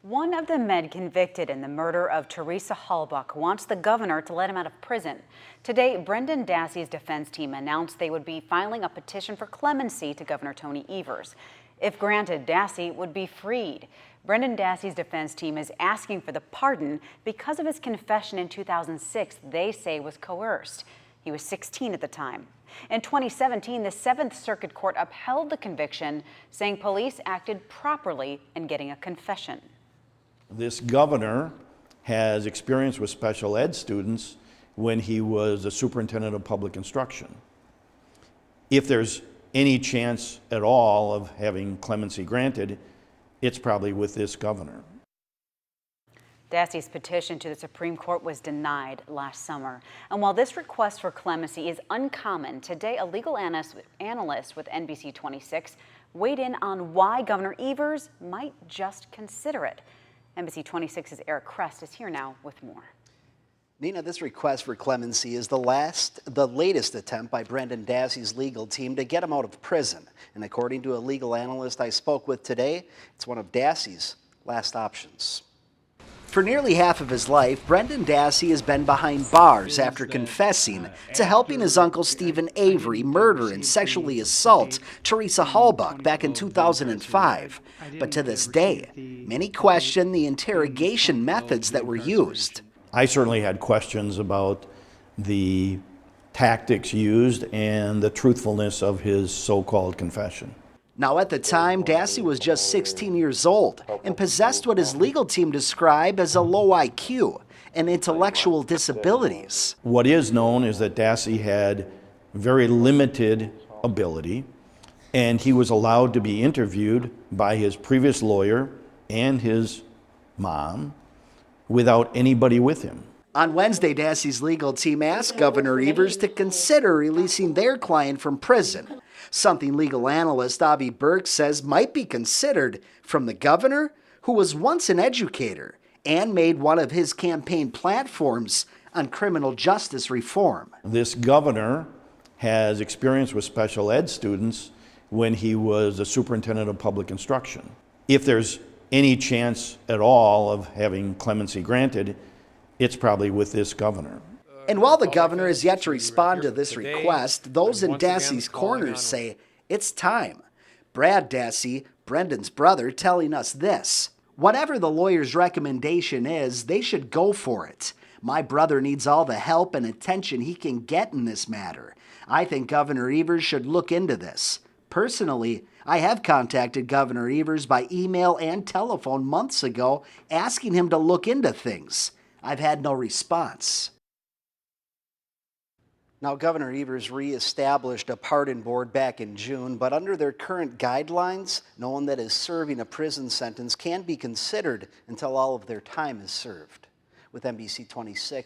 One of the men convicted in the murder of Teresa Halbach wants the governor to let him out of prison. Today, Brendan Dassey's defense team announced they would be filing a petition for clemency to Governor Tony Evers. If granted, Dassey would be freed. Brendan Dassey's defense team is asking for the pardon because of his confession in 2006 they say was coerced. He was 16 at the time. In 2017, the 7th Circuit Court upheld the conviction, saying police acted properly in getting a confession. This governor has experience with special ed students when he was a superintendent of public instruction. If there's any chance at all of having clemency granted, it's probably with this governor. Dassey's petition to the Supreme Court was denied last summer. And while this request for clemency is uncommon, today a legal analyst with NBC 26 weighed in on why Governor Evers might just consider it. NBC 26's CREST is here now with more. Nina, this request for clemency is the latest attempt by Brendan Dassey's legal team to get him out of prison. And according to a legal analyst I spoke with today, it's one of Dassey's last options. For nearly half of his life, Brendan Dassey has been behind bars after confessing to helping his uncle Stephen Avery murder and sexually assault Teresa Halbach back in 2005. But to this day, many question the interrogation methods that were used. I certainly had questions about the tactics used and the truthfulness of his so-called confession. Now, at the time, Dassey was just 16 years old and possessed what his legal team described as a low IQ and intellectual disabilities. What is known is that Dassey had very limited ability, and he was allowed to be interviewed by his previous lawyer and his mom without anybody with him. On Wednesday, Dassey's legal team asked Governor Evers to consider releasing their client from prison, something legal analyst Avi Burke says might be considered from the governor, who was once an educator and made one of his campaign platforms on criminal justice reform. This governor has experience with special ed students when he was a superintendent of public instruction. If there's any chance at all of having clemency granted, it's probably with this governor. And while the governor has yet to respond to this request, those in Dassey's corner say it's time. Brad Dassey, Brendan's brother, telling us this: whatever the lawyer's recommendation is, they should go for it. My brother needs all the help and attention he can get in this matter. I think Governor Evers should look into this. Personally, I have contacted Governor Evers by email and telephone months ago, asking him to look into things. I've had no response. Now, Governor Evers reestablished a pardon board back in June, but under their current guidelines, no one that is serving a prison sentence can be considered until all of their time is served. With NBC 26,